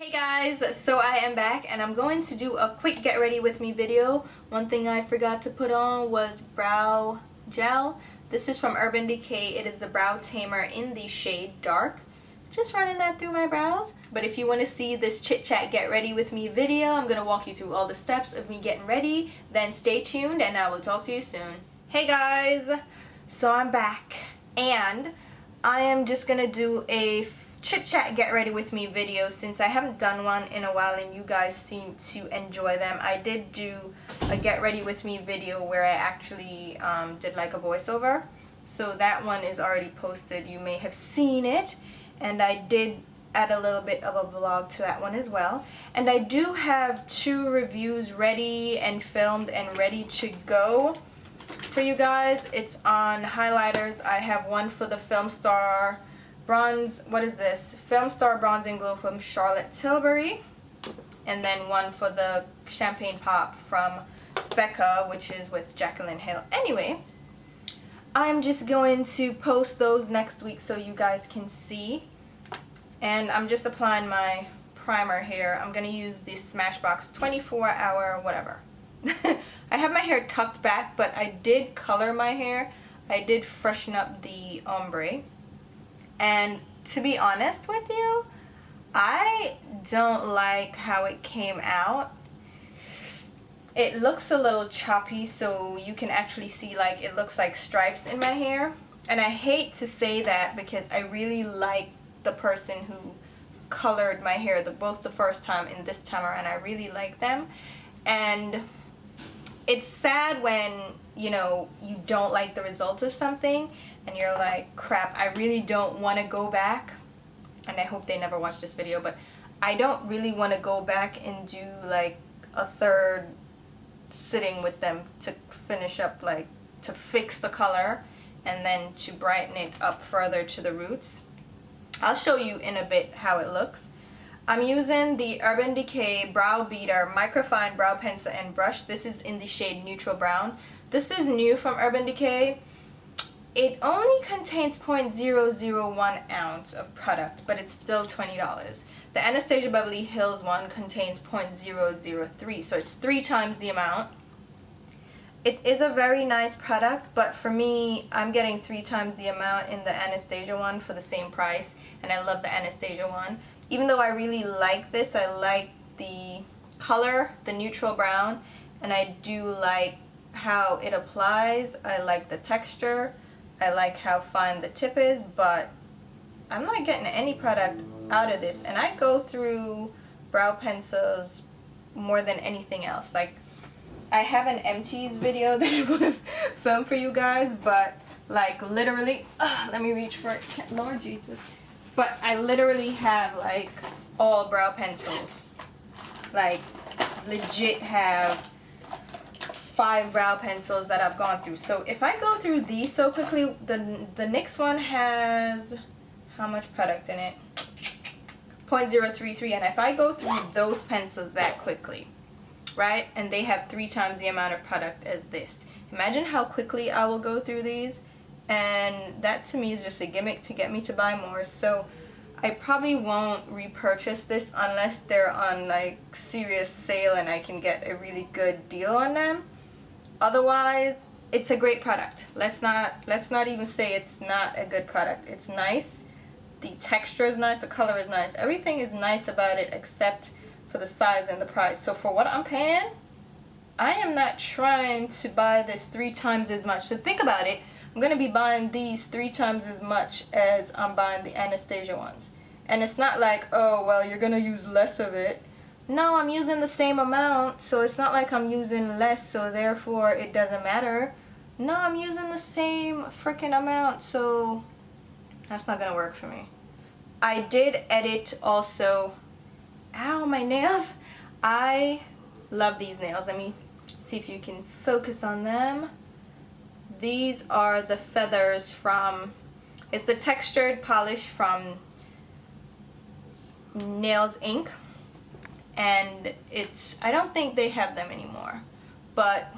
Hey guys, so I am back and I'm going to do a quick get ready with me video. One thing I forgot to put on was brow gel. This is from Urban Decay. It is the Brow Tamer in the shade Dark. Just running that through my brows. But if you want to see this chit chat get ready with me video, I'm going to walk you through all the steps of me getting ready. Then stay tuned and I will talk to you soon. Hey guys, so I'm back and I am just going to do a chit chat get ready with me video since I haven't done one in a while and you guys seem to enjoy them. I did do a get ready with me video where I actually did like a voiceover, so that one is already posted. You may have seen it, and I did add a little bit of a vlog to that one as well. And I do have 2 reviews ready and filmed and ready to go for you guys. It's on highlighters. I have one for the Film Star Bronze, what is this? Film Star Bronze and Glow from Charlotte Tilbury. And then one for the Champagne Pop from Becca, which is with Jacqueline Hill. Anyway, I'm just going to post those next week so you guys can see. And I'm just applying my primer here. I'm going to use the Smashbox 24-hour whatever. I have my hair tucked back, but I did color my hair. I did freshen up the ombre. And to be honest with you, I don't like how it came out. It looks a little choppy, so you can actually see like it looks like stripes in my hair. And I hate to say that because I really like the person who colored my hair both the first time and this time around. I really like them. And it's sad when, you know, you don't like the result of something and you're like, crap, I really don't want to go back. And I hope they never watch this video, but I don't really want to go back and do like a third sitting with them to finish up, like to fix the color and then to brighten it up further to the roots. I'll show you in a bit how it looks. I'm using the Urban Decay Brow Beater Microfine Brow Pencil and Brush. This is in the shade Neutral Brown. This is new from Urban Decay. It only contains 0.001 ounce of product, but it's still $20. The Anastasia Beverly Hills one contains 0.003, so it's 3 times the amount. It is a very nice product, but for me, I'm getting 3 times the amount in the Anastasia one for the same price, and I love the Anastasia one. Even though I really like this, I like the color, the neutral brown, and I do like how it applies. I like the texture. I like how fine the tip is, but I'm not getting any product out of this. And I go through brow pencils more than anything else. Like, I have an empties video that I would have filmed for you guys, but like literally, let me reach for it, Lord Jesus. But I literally have like all brow pencils. Like legit have 5 brow pencils that I've gone through. So if I go through these so quickly, the next one has how much product in it? 0.033, and if I go through those pencils that quickly, right, and they have 3 times the amount of product as this, imagine how quickly I will go through these. And that to me is just a gimmick to get me to buy more. So I probably won't repurchase this unless they're on like serious sale and I can get a really good deal on them. Otherwise, it's a great product. Let's not even say it's not a good product. It's nice. The texture is nice, the color is nice. Everything is nice about it except for the size and the price. So for what I'm paying, I am not trying to buy this 3 times as much. So think about it. I'm going to be buying these 3 times as much as I'm buying the Anastasia ones. And it's not like, oh, well, you're going to use less of it. No, I'm using the same amount, so it's not like I'm using less, so therefore it doesn't matter. No, I'm using the same freaking amount, so that's not going to work for me. I did edit also. Ow, my nails. I love these nails. Let me see if you can focus on them. These are the feathers from, it's the textured polish from Nails Inc. And it's, I don't think they have them anymore, but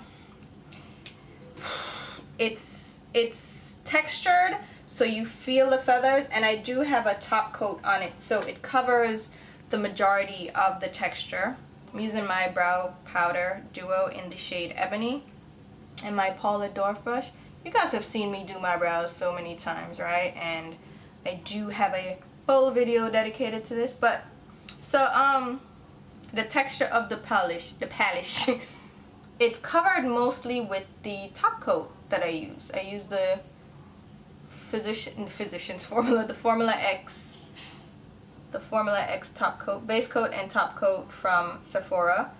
it's textured, so you feel the feathers, and I do have a top coat on it, so it covers the majority of the texture. I'm using my brow powder duo in the shade Ebony and my Paula Dwarf brush. You guys have seen me do my brows so many times, right? And I do have a full video dedicated to this. But so the texture of the polish it's covered mostly with the top coat that I use. I use the Physicians Formula, the Formula X top coat, base coat and top coat from Sephora,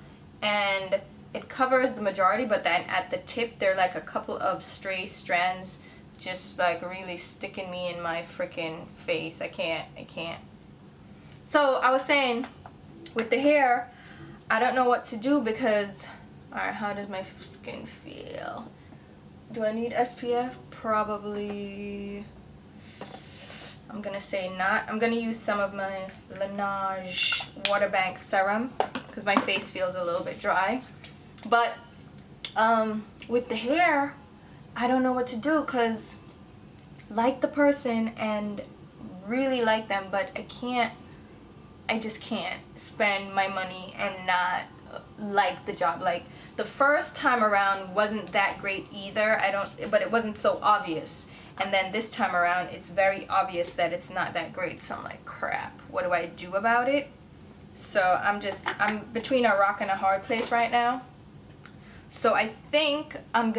and it covers the majority, but then at the tip there are like a couple of stray strands just like really sticking me in my freaking face. I can't. So I was saying with the hair, I don't know what to do because, alright, how does my skin feel? Do I need SPF? Probably. I'm gonna say not. I'm gonna use some of my Laneige Water Bank serum because my face feels a little bit dry. But with the hair, I don't know what to do because like the person and really like them, but I just can't spend my money and not like the job. Like the first time around wasn't that great either. But it wasn't so obvious. And then this time around, it's very obvious that it's not that great. So I'm like, crap, what do I do about it? So I'm between a rock and a hard place right now. So I think I'm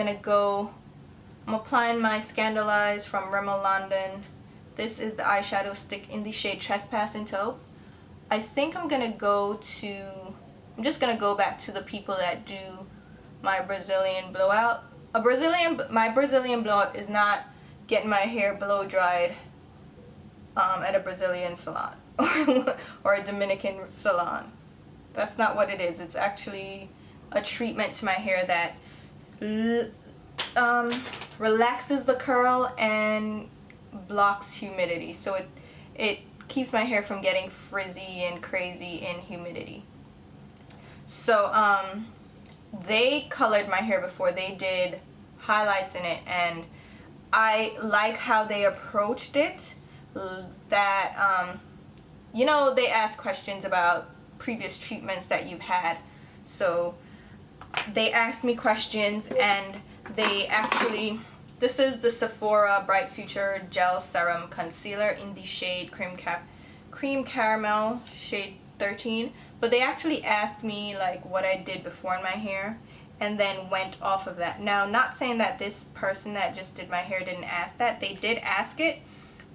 applying my Scandalized from Rimmel London. This is the eyeshadow stick in the shade Trespassing Taupe. I think I'm just gonna go back to the people that do my Brazilian blowout. My Brazilian blowout is not getting my hair blow dried at a Brazilian salon or a Dominican salon. That's not what it is. It's actually a treatment to my hair that relaxes the curl and blocks humidity. So it keeps my hair from getting frizzy and crazy in humidity. So they colored my hair before. They did highlights in it, and I like how they approached it. That you know, they ask questions about previous treatments that you've had. So they asked me questions, and they actually, this is the Sephora Bright Future Gel Serum Concealer in the shade Cream Caramel, shade 13. But they actually asked me like what I did before in my hair, and then went off of that. Now, not saying that this person that just did my hair didn't ask that. They did ask it,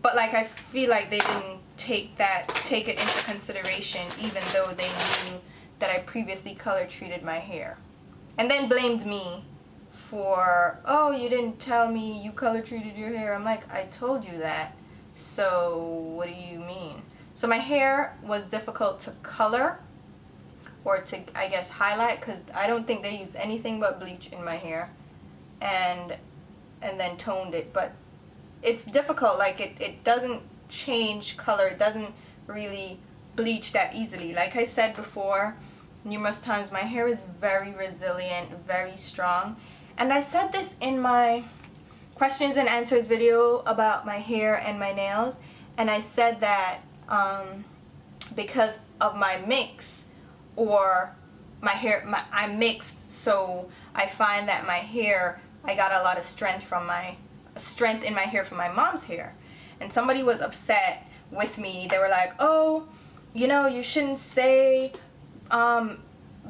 but like I feel like they didn't take it into consideration, even though they knew that I previously color treated my hair. And then blamed me for, oh, you didn't tell me you color treated your hair. I'm like, I told you that. So what do you mean? So my hair was difficult to color, or to, I guess, highlight, because I don't think they used anything but bleach in my hair, and then toned it. But it's difficult. Like it doesn't change color. It doesn't really bleach that easily. Like I said before numerous times, my hair is very resilient, very strong. And I said this in my questions and answers video about my hair and my nails, and I said that because of my mix, or my hair, I'm mixed, so I find that my hair, I got a lot of strength in my hair from my mom's hair. And somebody was upset with me. They were like, oh, you know, you shouldn't say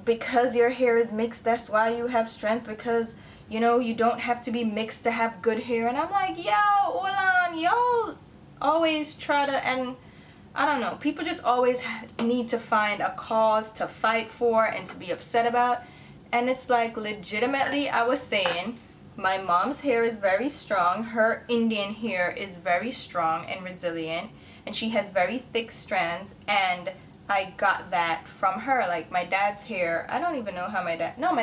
because your hair is mixed, that's why you have strength, because, you know, you don't have to be mixed to have good hair. And I'm like, yo, hold on, y'all always try to, and I don't know, people just always need to find a cause to fight for and to be upset about. And it's like, legitimately, I was saying, my mom's hair is very strong. Her Indian hair is very strong and resilient, and she has very thick strands, and I got that from her. Like my dad's hair, I don't even know how my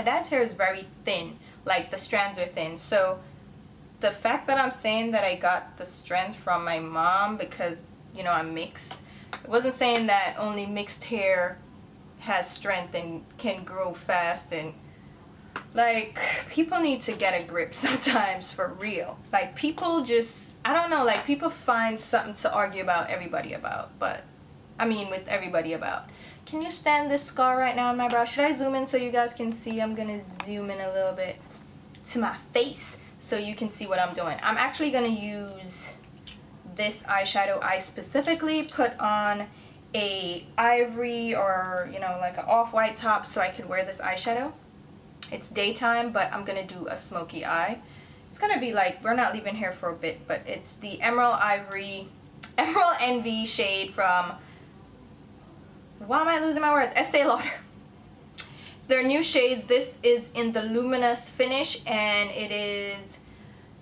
dad's hair is very thin, like the strands are thin. So the fact that I'm saying that I got the strength from my mom because, you know, I'm mixed, it wasn't saying that only mixed hair has strength and can grow fast. And like, people need to get a grip sometimes, for real. Like, people just, I don't know, like, people find something to argue about everybody about, but with everybody about. Can you stand this scar right now on my brow? Should I zoom in so you guys can see? I'm gonna zoom in a little bit to my face so you can see what I'm doing. I'm actually gonna use this eyeshadow. I specifically put on a ivory or, you know, like an off-white top so I could wear this eyeshadow. It's daytime, but I'm gonna do a smoky eye. It's gonna be like, we're not leaving here for a bit, but it's the Emerald Envy shade from, why am I losing my words? Estee Lauder. It's their new shades. This is in the luminous finish, and it is,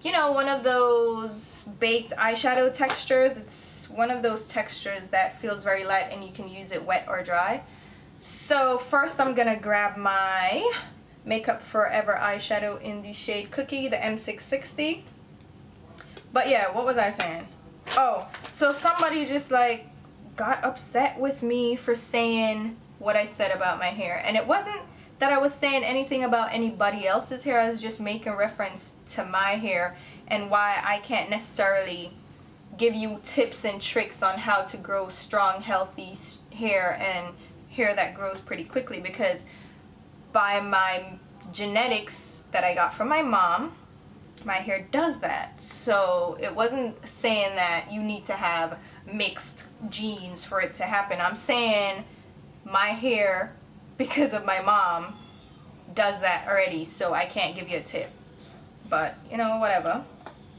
you know, one of those baked eyeshadow textures. It's one of those textures that feels very light and you can use it wet or dry. So first I'm gonna grab my Makeup Forever eyeshadow in the shade Cookie, the M660. But yeah, what was I saying? Oh, so somebody just like got upset with me for saying what I said about my hair, and it wasn't that I was saying anything about anybody else's hair. I was just making reference to my hair and why I can't necessarily give you tips and tricks on how to grow strong, healthy hair and hair that grows pretty quickly, because by my genetics that I got from my mom, my hair does that. So it wasn't saying that you need to have mixed genes for it to happen. I'm saying my hair, because of my mom, does that already, so I can't give you a tip. But, you know, whatever.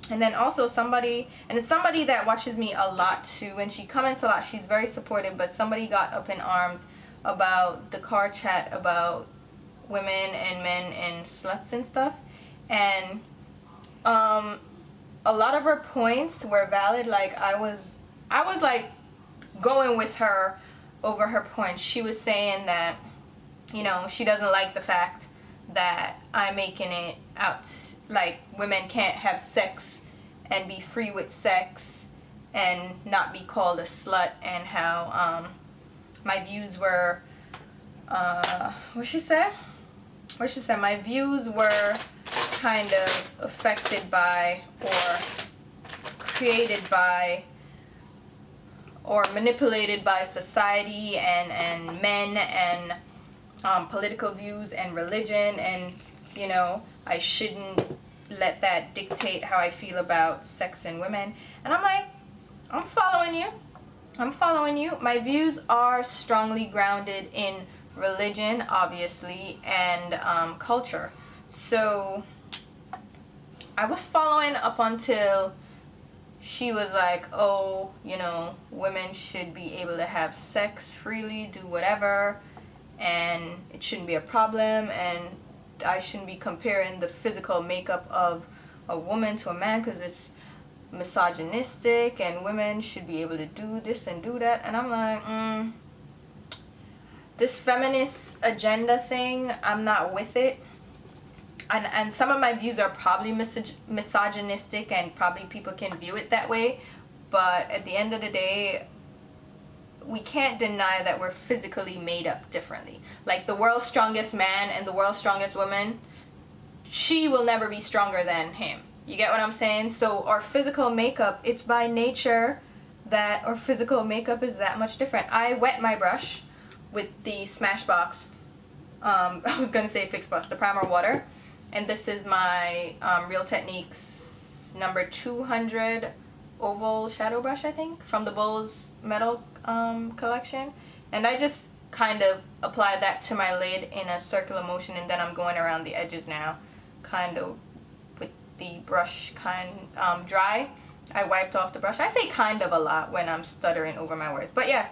And then also somebody, and it's somebody that watches me a lot too, and she comments a lot, she's very supportive, but somebody got up in arms about the car chat about women and men and sluts and stuff. And a lot of her points were valid. Like I was like going with her over her points. She was saying that, you know, she doesn't like the fact that I'm making it out like women can't have sex and be free with sex and not be called a slut, and how my views were what she said my views were kind of affected by or created by or manipulated by society and men and political views and religion, and you know, I shouldn't let that dictate how I feel about sex and women. And I'm like, I'm following you. My views are strongly grounded in religion, obviously, and culture. So I was following up until she was like, oh, you know, women should be able to have sex freely, do whatever, and it shouldn't be a problem, and I shouldn't be comparing the physical makeup of a woman to a man because it's misogynistic, and women should be able to do this and do that. And I'm like, this feminist agenda thing, I'm not with it. And some of my views are probably misogynistic, and probably people can view it that way, but at the end of the day, we can't deny that we're physically made up differently. Like the world's strongest man and the world's strongest woman, she will never be stronger than him. You get what I'm saying? So our physical makeup, it's by nature that our physical makeup is that much different. I wet my brush with the Smashbox, I was gonna say Fix Plus, the primer water. And this is my Real Techniques number 200 oval shadow brush, I think, from the Bose Metal collection. And I just kind of apply that to my lid in a circular motion, and then I'm going around the edges now, kind of with the brush dry. I wiped off the brush. I say kind of a lot when I'm stuttering over my words. But yeah,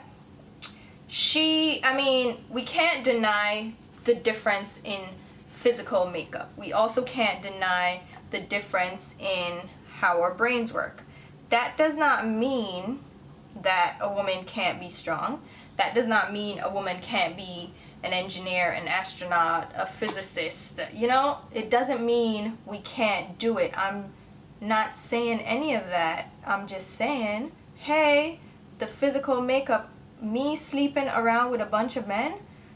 we can't deny the difference in physical makeup. We also can't deny the difference in how our brains work. That does not mean that a woman can't be strong. That does not mean a woman can't be an engineer, an astronaut, a physicist. You know, it doesn't mean we can't do it. I'm not saying any of that. I'm just saying, hey, the physical makeup, me sleeping around with a bunch of men,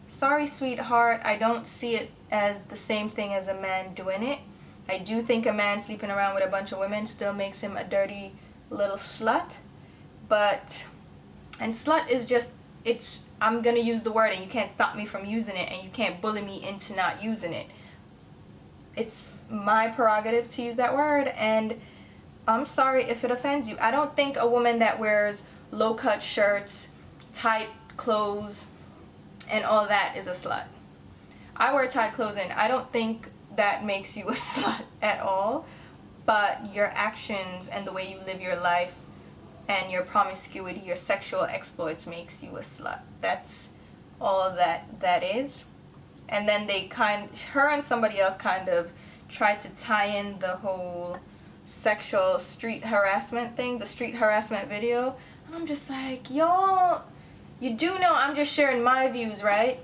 sorry, sweetheart, I don't see it as the same thing as a man doing it. I do think a man sleeping around with a bunch of women still makes him a dirty little slut. But, and slut is just I'm gonna use the word and you can't stop me from using it, and you can't bully me into not using it. It's my prerogative to use that word, and I'm sorry if it offends you. I don't think a woman that wears low-cut shirts, tight clothes, and all that is a slut. I wear tight clothes, and I don't think that makes you a slut at all, but your actions and the way you live your life and your promiscuity, your sexual exploits makes you a slut. That's all that is. And then her and somebody else kind of tried to tie in the whole sexual street harassment thing, the street harassment video. And I'm just like, y'all, you do know I'm just sharing my views, right?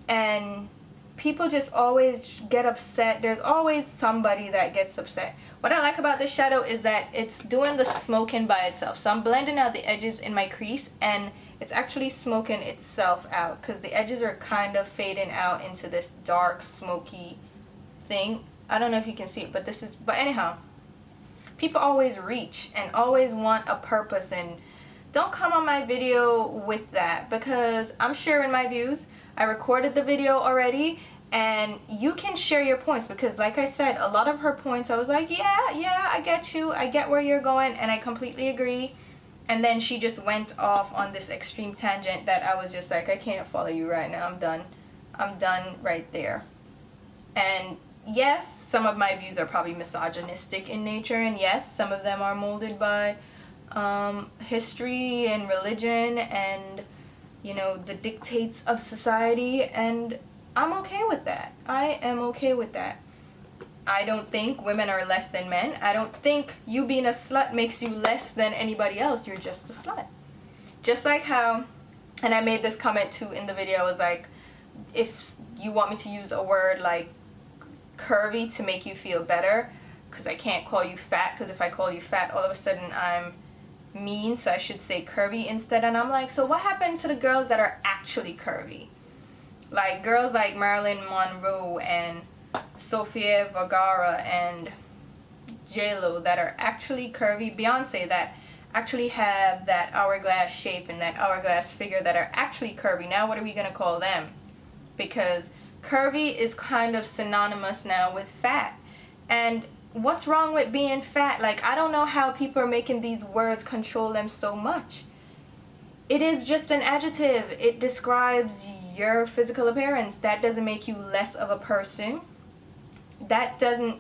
And people just always get upset. There's always somebody that gets upset. What I like about this shadow is that it's doing the smoking by itself. So I'm blending out the edges in my crease, and it's actually smoking itself out because the edges are kind of fading out into this dark smoky thing. I don't know if you can see it, but anyhow, people always reach and always want a purpose, and don't come on my video with that, because I'm sharing my views. I recorded the video already, and you can share your points, because like I said, a lot of her points I was like, yeah, I get you, I get where you're going, and I completely agree. And then she just went off on this extreme tangent that I was just like, I can't follow you right now. I'm done right there. And yes, some of my views are probably misogynistic in nature, and yes, some of them are molded by history and religion and, you know, the dictates of society, and I'm okay with that. I am okay with that. I don't think women are less than men. I don't think you being a slut makes you less than anybody else. You're just a slut. Just like how, and I made this comment too in the video, I was like, if you want me to use a word like curvy to make you feel better, because I can't call you fat, because if I call you fat, all of a sudden I'm mean, so I should say curvy instead. And I'm like, so what happened to the girls that are actually curvy? Like girls like Marilyn Monroe and Sofia Vergara and J-Lo that are actually curvy, Beyonce that actually have that hourglass shape and that hourglass figure, that are actually curvy. Now what are we gonna call them? Because curvy is kind of synonymous now with fat. And what's wrong with being fat? Like, I don't know how people are making these words control them so much. It is just an adjective. It describes your physical appearance. That doesn't make you less of a person. That doesn't,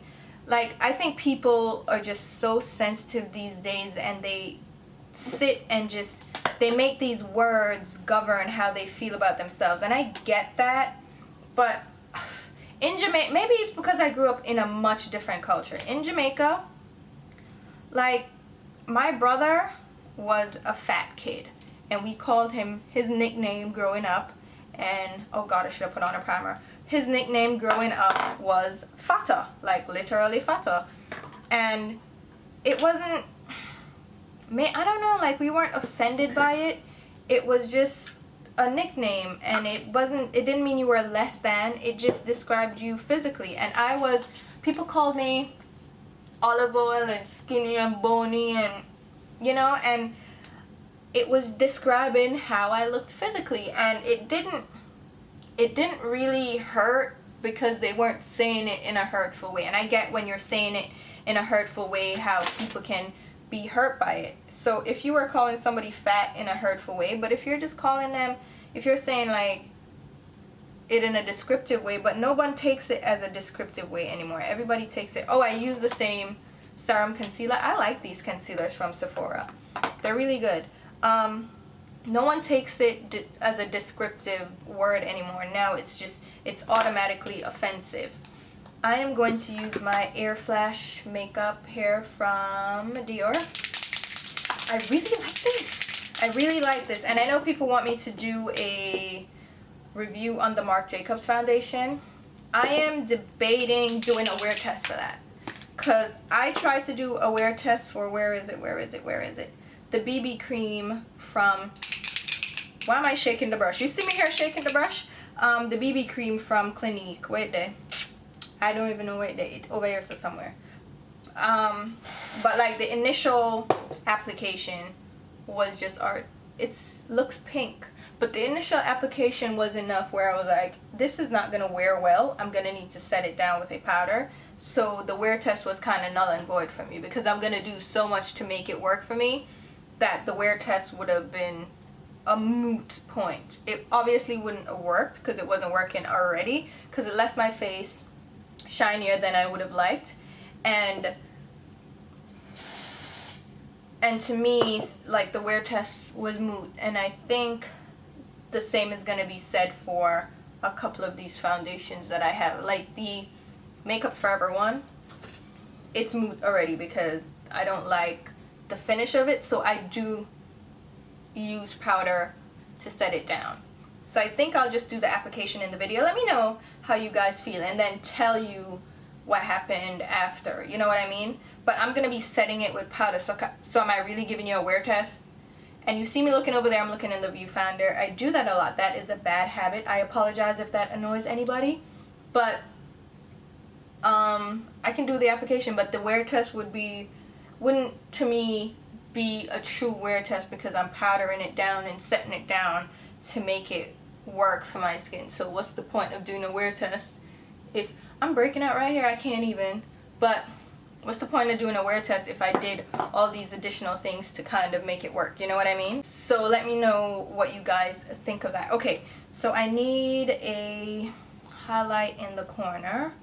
like, I think people are just so sensitive these days, and they sit and just, they make these words govern how they feel about themselves. And I get that, but in Jamaica, maybe it's because I grew up in a much different culture. In Jamaica, like, my brother was a fat kid, and we called him, his nickname growing up, and oh god, I should have put on a primer. His nickname growing up was Fata, like literally Fata. And it wasn't, I don't know, like, we weren't offended by it. It was just a nickname, and it didn't mean you were less than. It just described you physically. And people called me olive oil and skinny and bony, and you know, and it was describing how I looked physically, and it didn't really hurt because they weren't saying it in a hurtful way. And I get when you're saying it in a hurtful way how people can be hurt by it. So if you were calling somebody fat in a hurtful way, but if you're just calling them, if you're saying like it in a descriptive way, but no one takes it as a descriptive way anymore. Everybody takes it, oh, I use the same serum concealer. I like these concealers from Sephora. They're really good. No one takes it as a descriptive word anymore. Now it's automatically offensive. I am going to use my Air Flash makeup here from Dior. I really like this. I really like this. And I know people want me to do a review on the Marc Jacobs foundation. I am debating doing a wear test for that. Because I tried to do a wear test for, where is it? The BB cream from, why am I shaking the brush? You see me here shaking the brush? The BB cream from Clinique. Wait there. I don't even know where it's over here, so somewhere. But like the initial application was just art. It looks pink, But the initial application was enough where I was like, this is not going to wear well. I'm going to need to set it down with a powder. So the wear test was kind of null and void for me, because I'm going to do so much to make it work for me that the wear test would have been a moot point. It obviously wouldn't have worked because it wasn't working already, because it left my face shinier than I would have liked. And to me, like, the wear test was moot, and I think the same is going to be said for a couple of these foundations that I have. Like the Makeup Forever one, it's moot already because I don't like the finish of it, so I do use powder to set it down. So I think I'll just do the application in the video. Let me know how you guys feel and then tell you what happened after, you know what I mean? But I'm going to be setting it with powder, so am I really giving you a wear test? And you see me looking over there, I'm looking in the viewfinder. I do that a lot. That is a bad habit. I apologize if that annoys anybody. But I can do the application, but the wear test wouldn't to me be a true wear test, because I'm powdering it down and setting it down to make it work for my skin. So what's the point of doing a wear test if I'm breaking out right here? I can't even. But what's the point of doing a wear test if I did all these additional things to kind of make it work? You know what I mean? So let me know what you guys think of that. Okay, so I need a highlight in the corner.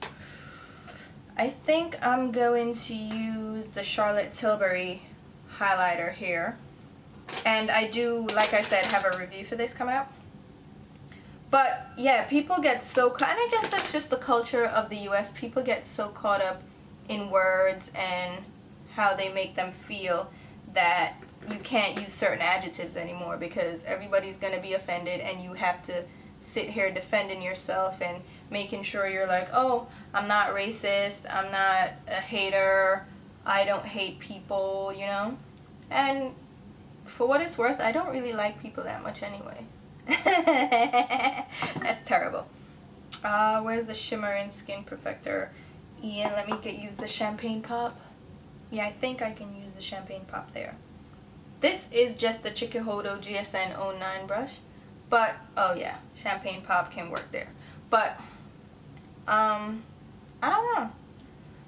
I think I'm going to use the Charlotte Tilbury highlighter here. And I do, like I said, have a review for this coming up. But yeah, people get so caught, and I guess that's just the culture of the US. People get so caught up in words and how they make them feel that you can't use certain adjectives anymore, because everybody's going to be offended, and you have to sit here defending yourself and making sure you're like, oh, I'm not racist, I'm not a hater, I don't hate people, you know? And for what it's worth, I don't really like people that much anyway. That's terrible. Where's the shimmer and skin perfector? Ian, let me use the champagne pop. Yeah, I think I can use the champagne pop there. This is just the Chikuhodo GSN 09 brush. But, oh yeah, champagne pop can work there. But, I don't know.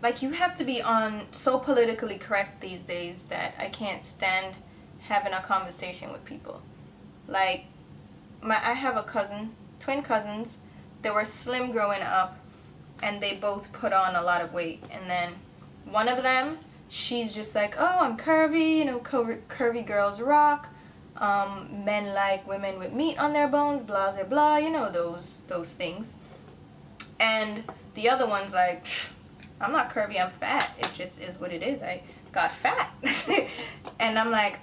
Like, you have to be on so politically correct these days that I can't stand having a conversation with people. Like, I have a cousin, twin cousins. They were slim growing up, and they both put on a lot of weight. And then one of them, she's just like, oh, I'm curvy, you know, curvy girls rock. Men like women with meat on their bones, blah, blah, blah, you know, those things. And the other one's like, I'm not curvy, I'm fat. It just is what it is. I got fat. And I'm like,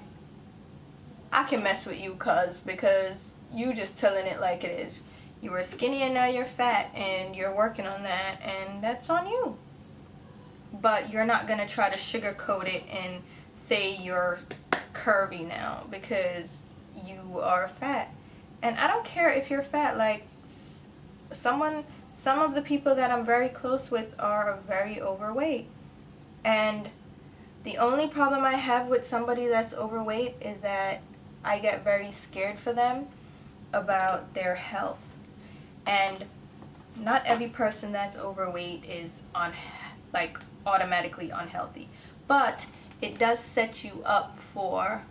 I can mess with you, because you just telling it like it is. You were skinny and now you're fat, and you're working on that, and that's on you. But you're not going to try to sugarcoat it and say you're curvy now because you are fat. And I don't care if you're fat. Like, some of the people that I'm very close with are very overweight. And the only problem I have with somebody that's overweight is that I get very scared for them about their health. And not every person that's overweight is automatically unhealthy, but it does set you up for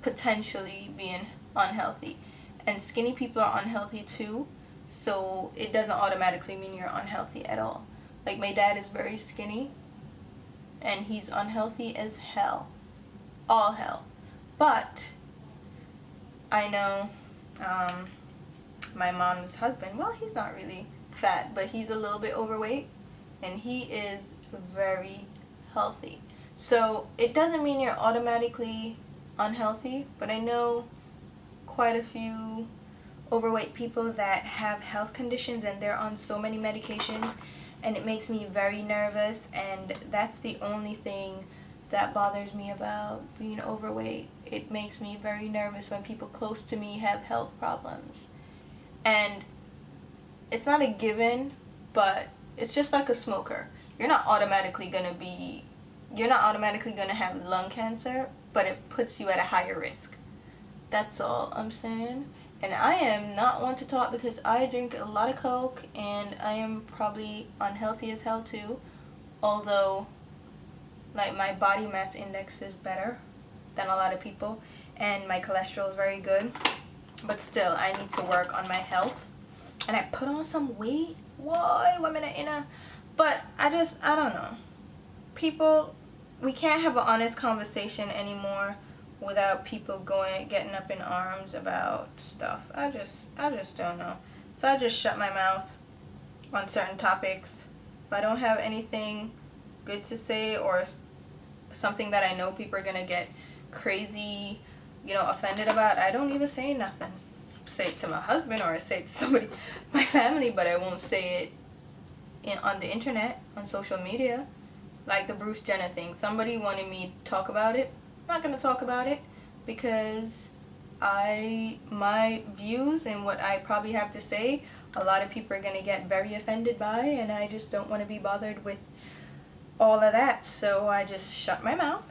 potentially being unhealthy. And skinny people are unhealthy too, so it doesn't automatically mean you're unhealthy at all. Like, my dad is very skinny and he's unhealthy as hell, all hell. But I know my mom's husband, well, he's not really fat, but he's a little bit overweight, and he is very healthy. So it doesn't mean you're automatically unhealthy, but I know quite a few overweight people that have health conditions, and they're on so many medications, and it makes me very nervous. And that's the only thing that bothers me about being overweight. It makes me very nervous when people close to me have health problems. And it's not a given, but it's just like a smoker. You're not automatically gonna have lung cancer, but it puts you at a higher risk. That's all I'm saying. And I am not one to talk because I drink a lot of Coke and I am probably unhealthy as hell too. Although, like, my body mass index is better than a lot of people and my cholesterol is very good. But still, I need to work on my health. And I put on some weight. Why? 1 minute in a... But I don't know. People, we can't have an honest conversation anymore without people getting up in arms about stuff. I just don't know. So I just shut my mouth on certain topics. If I don't have anything good to say or something that I know people are gonna get crazy, you know, offended about, I don't even say nothing. Say it to my husband or I say it to somebody, my family, but I won't say it on the internet, on social media. Like the Bruce Jenner thing. Somebody wanted me to talk about it. I'm not going to talk about it because my views and what I probably have to say, a lot of people are going to get very offended by, and I just don't want to be bothered with all of that. So I just shut my mouth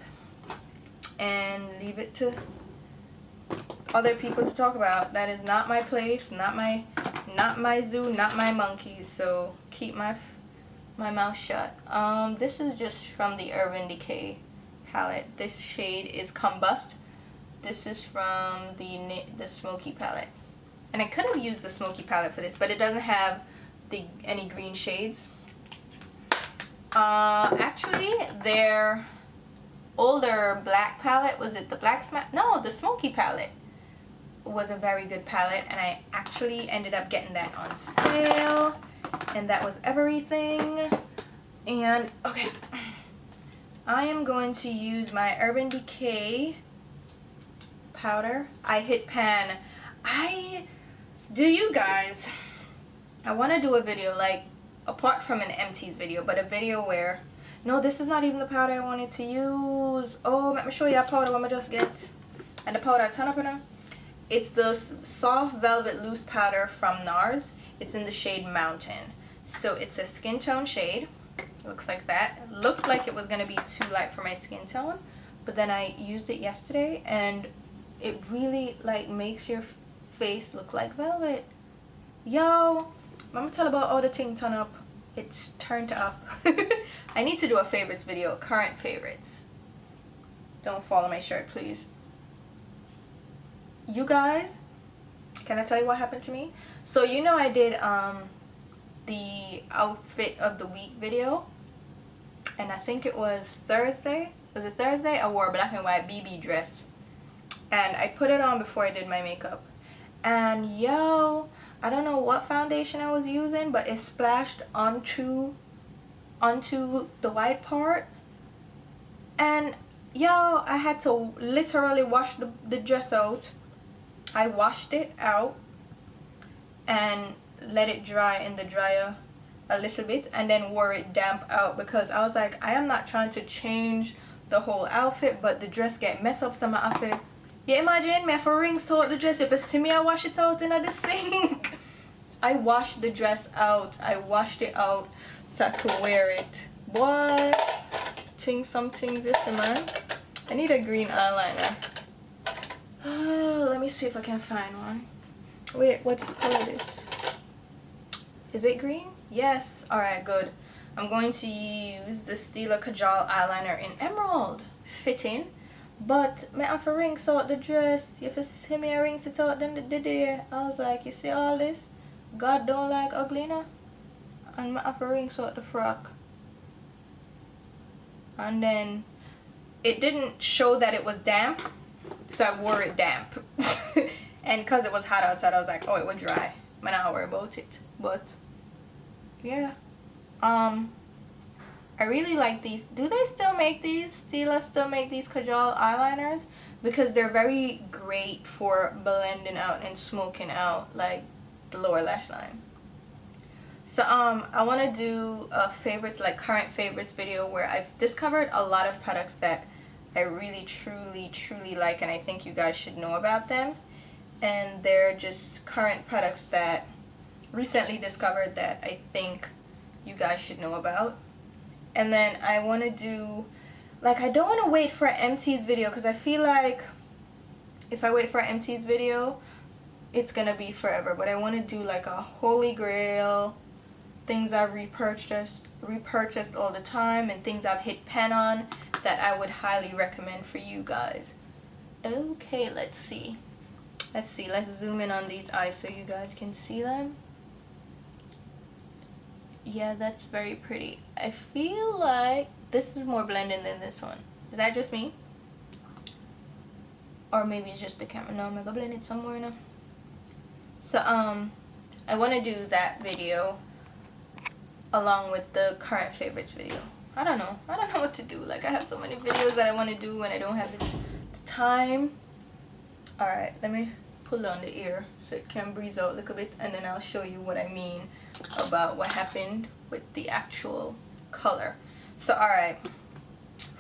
and leave it to other people to talk about. That is not my place, not my zoo, not my monkeys. So keep my mouth shut. This is just from the Urban Decay palette. This shade is Combust. This is from the Smokey palette. And I could have used the Smokey palette for this, but it doesn't have any green shades. Actually, their older black palette, was it the Black Smack? No, the Smokey palette was a very good palette, and I actually ended up getting that on sale, and that was everything. And okay, I am going to use my Urban Decay powder. I hit pan. You guys, I want to do a video, like, apart from an empties video, but a video where, no, this is not even the powder I wanted to use. Oh, let me show you a powder what I just get. And the powder I turn up in there. It's the Soft Velvet Loose Powder from NARS. It's in the shade Mountain. So it's a skin tone shade. It looks like that. It looked like it was going to be too light for my skin tone. But then I used it yesterday and it really, like, makes your face look like velvet. Yo, I'm going to tell about all the things turn up. It's turned up. I need to do a favorites video. Current favorites. Don't follow my shirt, please. You guys, can I tell you what happened to me? So you know I did the outfit of the week video, and I think it was Thursday. Was it Thursday? I wore a black and white BB dress, and I put it on before I did my makeup. And yo, I don't know what foundation I was using, but it splashed onto the white part, and yo, I had to literally wash the dress out. I washed it out and let it dry in the dryer a little bit, and then wore it damp out, because I was like, I am not trying to change the whole outfit, but the dress get messed up some outfit. You imagine me for rinse out the dress, if you see me I wash it out in the sink. I washed the dress out. I washed it out so I could wear it. Boy, some things this man. I need a green eyeliner. Let me see if I can find one. Wait, what color is this? Is it green? Yes. Alright, good. I'm going to use the Stila Kajal eyeliner in Emerald. Fitting. But me have to rinse out the dress. If you see me I rinse it out, then the day I was like, you see all this? God don't like ugly, no? And I have to rinse out the frock. And then it didn't show that it was damp, so I wore it damp. And because it was hot outside, I was like, oh, it would dry. I'm not worry about it. But yeah, I really like these. Do they still make these? Stila still make these Kajal eyeliners? Because they're very great for blending out and smoking out, like, the lower lash line. So I want to do a favorites, like current favorites video, where I've discovered a lot of products that I really truly like, and I think you guys should know about them. And they're just current products that recently discovered that I think you guys should know about. And then I want to do, like, I don't want to wait for an empties video, because I feel like if I wait for an empties video, it's gonna be forever, but I want to do like a holy grail, things I've repurchased all the time, and things I've hit pan on that I would highly recommend for you guys. Okay, let's see, let's zoom in on these eyes so you guys can see them. Yeah, that's very pretty. I feel like this is more blending than this one. Is that just me? Or maybe it's just the camera. No, I'm gonna go blend it somewhere now. So I want to do that video along with the current favorites video. I don't know what to do. Like, I have so many videos that I want to do and I don't have the time. Alright, let me pull on the ear so it can breathe out a little bit, and then I'll show you what I mean about what happened with the actual color. So alright,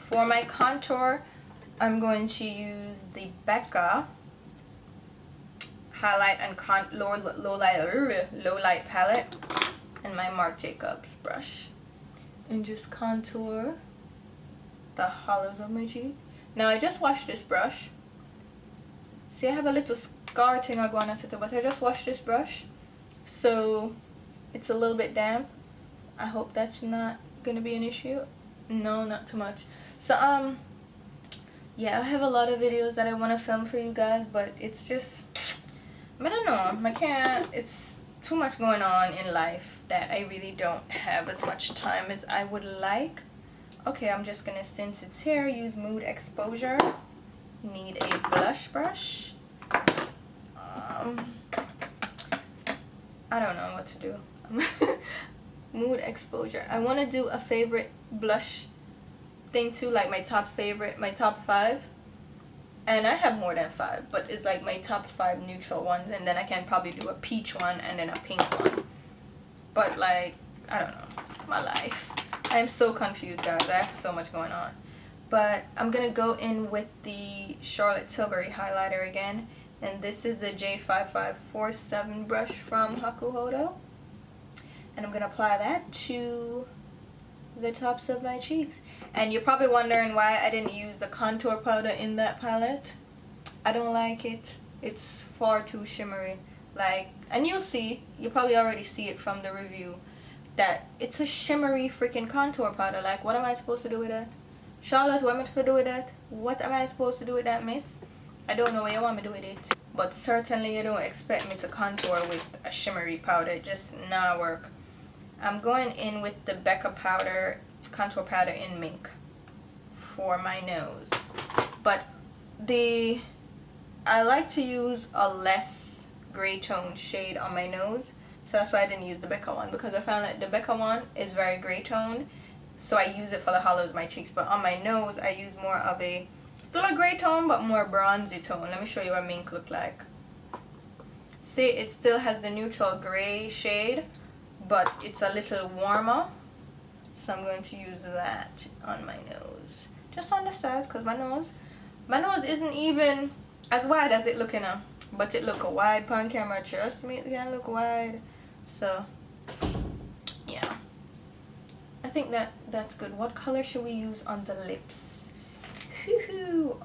for my contour, I'm going to use the Becca highlight and low light palette and my Marc Jacobs brush, and just contour the hollows of my cheek. Now I just washed this brush. See, I have a little scar thing I go on at it, but I just washed this brush, so it's a little bit damp. I hope that's not gonna be an issue. No, not too much. So yeah, I have a lot of videos that I want to film for you guys, but it's just, I don't know, I can't, it's too much going on in life that I really don't have as much time as I would like. Okay, I'm just gonna, since it's here, use Mood Exposure. Need a blush brush. I don't know what to do. Mood Exposure. I want to do a favorite blush thing too, like my top 5, and I have more than 5, but it's like my top 5 neutral ones, and then I can probably do a peach one and then a pink one. But like, I don't know, my life, I'm so confused, guys. I have so much going on. But I'm gonna go in with the Charlotte Tilbury highlighter again, and this is a J5547 brush from Hakuhodo, and I'm gonna apply that to the tops of my cheeks. And you're probably wondering why I didn't use the contour powder in that palette. I don't like it. It's far too shimmery. Like, and you'll probably already see it from the review, that it's a shimmery freaking contour powder. Like, what am I supposed to do with that? Charlotte, what am I supposed to do with that? What am I supposed to do with that, miss? I don't know what you want me to do with it. But certainly you don't expect me to contour with a shimmery powder. It just not work. I'm going in with the Becca powder, contour powder in Mink for my nose. But I like to use a less gray tone shade on my nose. So that's why I didn't use the Becca one, because I found that the Becca one is very gray toned. So I use it for the hollows of my cheeks, but on my nose I use more of a, still a gray tone, but more bronzy tone. Let me show you what Mink look like. See, it still has the neutral gray shade, but it's a little warmer. So I'm going to use that on my nose, just on the sides, because my nose isn't even as wide as it look now, but it look wide on camera. Trust me, it can look wide. So yeah, I think that's good. What color should we use on the lips?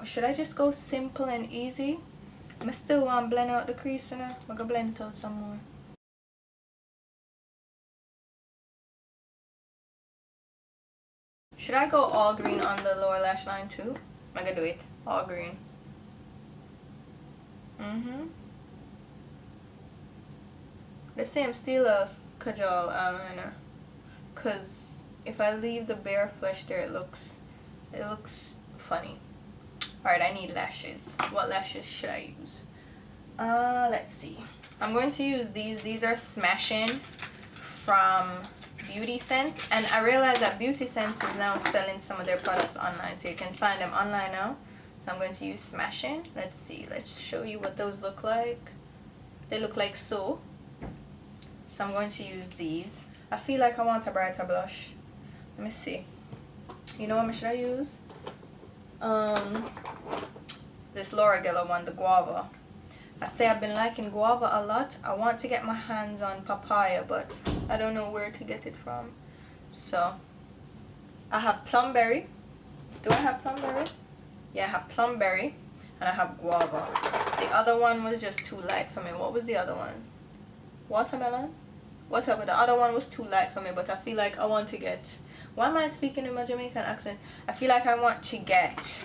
Should I just go simple and easy? I still want to blend out the crease, and I'm gonna blend it out some more. Should I go all green on the lower lash line too? I'm gonna do it all green. The same steel as Kajal eyeliner, cause if I leave the bare flesh there, it looks funny. Alright, I need lashes. What lashes should I use? Let's see. I'm going to use these. These are Smashing from Beauty Sense, and I realized that Beauty Sense is now selling some of their products online, so you can find them online now. So I'm going to use Smashing. Let's see. Let's show you what those look like. They look like so. So I'm going to use these. I feel like I want a brighter blush. Let me see. You know what should I use? This Laura Geller one, the Guava. I say I've been liking Guava a lot. I want to get my hands on Papaya, but I don't know where to get it from. So I have Plumberry. Do I have Plumberry? Yeah, I have Plumberry. and I have guava. The other one was just too light for me. What was the other one? Watermelon? Whatever. The other one was too light for me, but I feel like I want to get... Why am I speaking in my Jamaican accent? I feel like I want to get...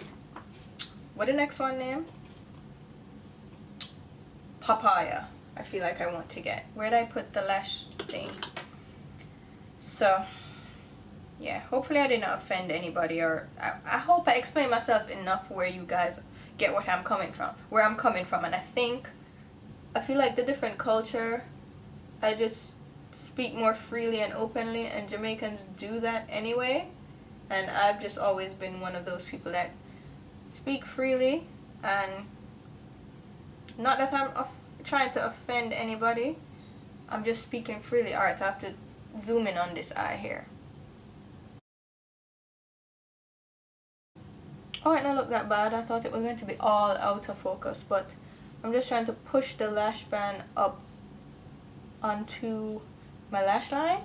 What the next one name? Papaya. I feel like I want to get. Where did I put the lash thing? So, yeah. Hopefully I didn't offend anybody, or I hope I explained myself enough where you guys get what I'm coming from. Where I'm coming from. And I feel like the different culture, I just speak more freely and openly, and Jamaicans do that anyway. And I've just always been one of those people that speak freely, and not that I'm trying to offend anybody, I'm just speaking freely. Alright, I have to zoom in on this eye here. Oh, it don't look that bad. I thought it was going to be all out of focus, but I'm just trying to push the lash band up onto my lash line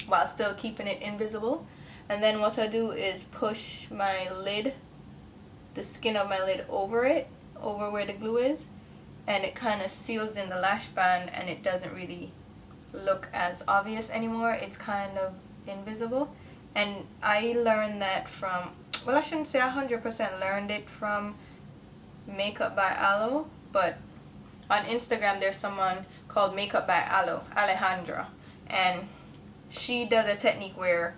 while still keeping it invisible. And then what I do is push my lid, the skin of my lid, over it, over where the glue is, and it kind of seals in the lash band, and it doesn't really look as obvious anymore. It's kind of invisible. And I learned that from, well, I shouldn't say 100% learned it from Makeup by Aloe, but on Instagram there's someone called Makeup by Aloe, Alejandra, and she does a technique where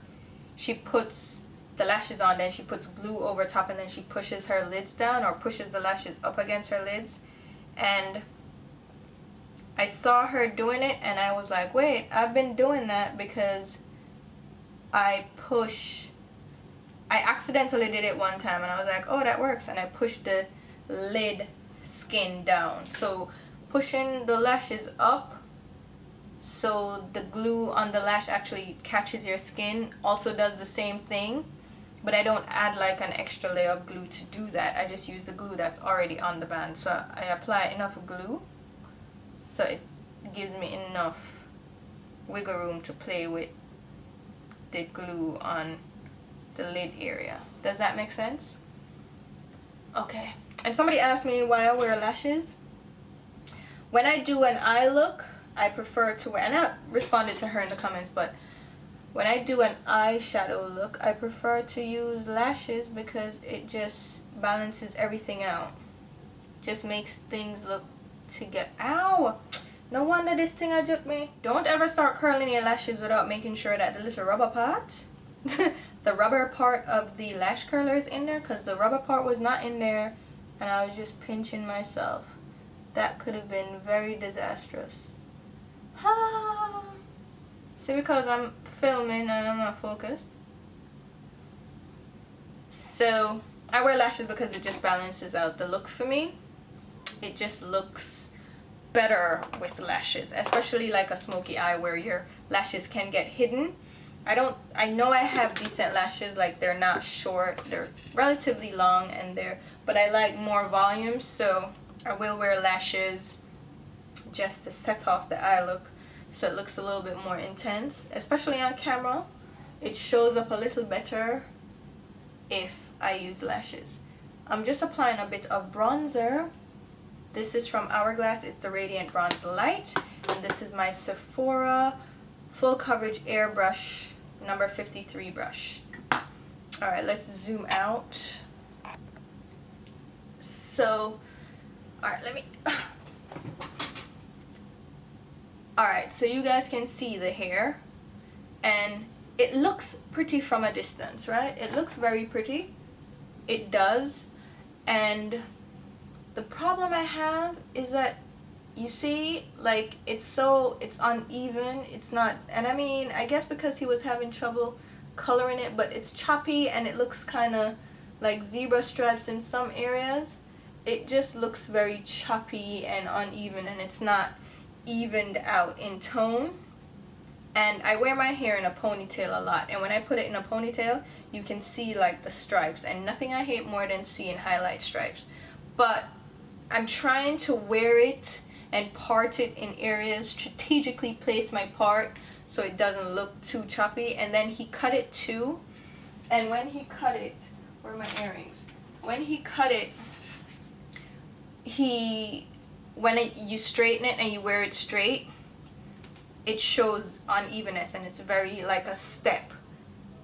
she puts the lashes on, then she puts glue over top, and then she pushes her lids down, or pushes the lashes up against her lids. And I saw her doing it, and I was like, wait, I've been doing that because I accidentally did it one time, and I was like, oh, that works, and I pushed the lid skin down. So pushing the lashes up so the glue on the lash actually catches your skin also does the same thing, but I don't add like an extra layer of glue to do that. I just use the glue that's already on the band. So I apply enough glue so it gives me enough wiggle room to play with the glue on the lid area. Does that make sense? Okay. And somebody asked me why I wear lashes. When I do an eye look, I prefer to wear, and I responded to her in the comments, but when I do an eyeshadow look, I prefer to use lashes because it just balances everything out. Just makes things look together. Ow! No wonder this thing adjust me. Don't ever start curling your lashes without making sure that the little rubber part, the rubber part of the lash curler is in there, because the rubber part was not in there, and I was just pinching myself. That could have been very disastrous. Ah. See, because I'm filming and I'm not focused. So I wear lashes because it just balances out the look for me. It just looks better with lashes, especially like a smoky eye where your lashes can get hidden. I know I have decent lashes, like they're not short, they're relatively long, and but I like more volume, so I will wear lashes just to set off the eye look so it looks a little bit more intense, especially on camera. It shows up a little better if I use lashes. I'm just applying a bit of bronzer. This is from Hourglass. It's the Radiant Bronze Light, and this is my Sephora Full Coverage Airbrush number 53 brush. Alright, let's zoom out. So, alright, let me... Alright, so you guys can see the hair, and it looks pretty from a distance, right? It looks very pretty. It does. And the problem I have is that, you see, like, it's uneven. It's not, and I mean, I guess because he was having trouble coloring it, but it's choppy, and it looks kind of like zebra stripes in some areas. It just looks very choppy and uneven, and it's not evened out in tone. And I wear my hair in a ponytail a lot, and when I put it in a ponytail, you can see like the stripes, and nothing I hate more than seeing highlight stripes. But I'm trying to wear it and part it in areas, strategically place my part so it doesn't look too choppy. And then he cut it too, and when he cut it, where are my earrings? When he cut it, when you straighten it and you wear it straight, it shows unevenness, and it's very like a step.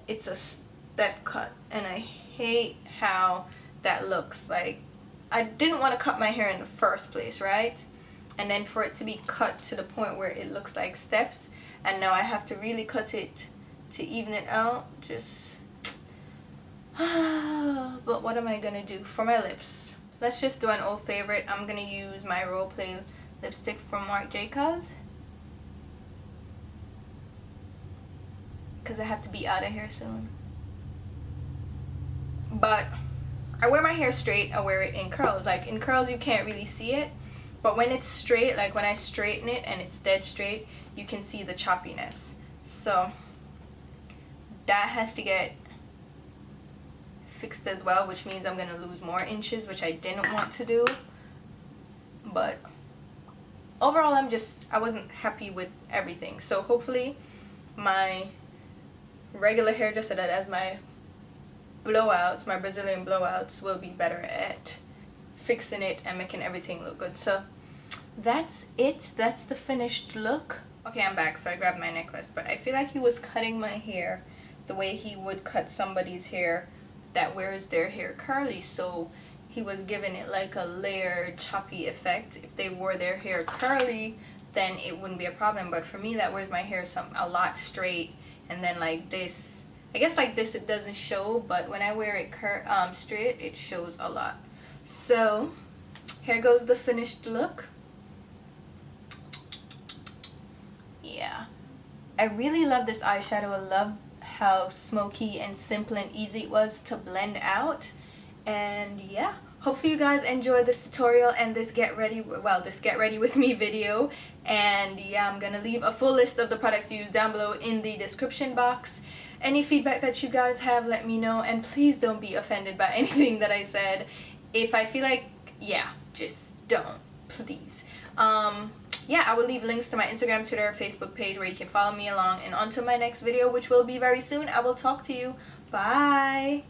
It's a step cut, and I hate how that looks. Like, I didn't want to cut my hair in the first place, right? And then for it to be cut to the point where it looks like steps, and now I have to really cut it to even it out. Just but what am I gonna do for my lips? Let's just do an old favorite. I'm gonna use my role play lipstick from Marc Jacobs, because I have to be out of here soon. But I wear my hair straight, I wear it in curls. Like, in curls you can't really see it, but when it's straight, like when I straighten it and it's dead straight, you can see the choppiness. So that has to get fixed as well, which means I'm gonna lose more inches, which I didn't want to do. But overall, I wasn't happy with everything. So hopefully my regular hair, just so that as my blowouts, my Brazilian blowouts, will be better at fixing it and making everything look good. So that's it. That's the finished look. Okay, I'm back. So I grabbed my necklace, but I feel like he was cutting my hair the way he would cut somebody's hair that wears their hair curly. So he was giving it like a layered choppy effect. If they wore their hair curly, then it wouldn't be a problem, but for me that wears my hair a lot straight, and then like this, I guess like this, it doesn't show, but when I wear it straight, it shows a lot. So here goes the finished look. Yeah, I really love this eyeshadow. I love how smoky and simple and easy it was to blend out. And yeah, hopefully you guys enjoyed this tutorial and this get ready with me video. And yeah, I'm gonna leave a full list of the products used down below in the description box. Any feedback that you guys have, let me know, and please don't be offended by anything that I said. If I feel like, yeah, just don't, please. Yeah, I will leave links to my Instagram, Twitter, Facebook page where you can follow me along. And until my next video, which will be very soon, I will talk to you. Bye!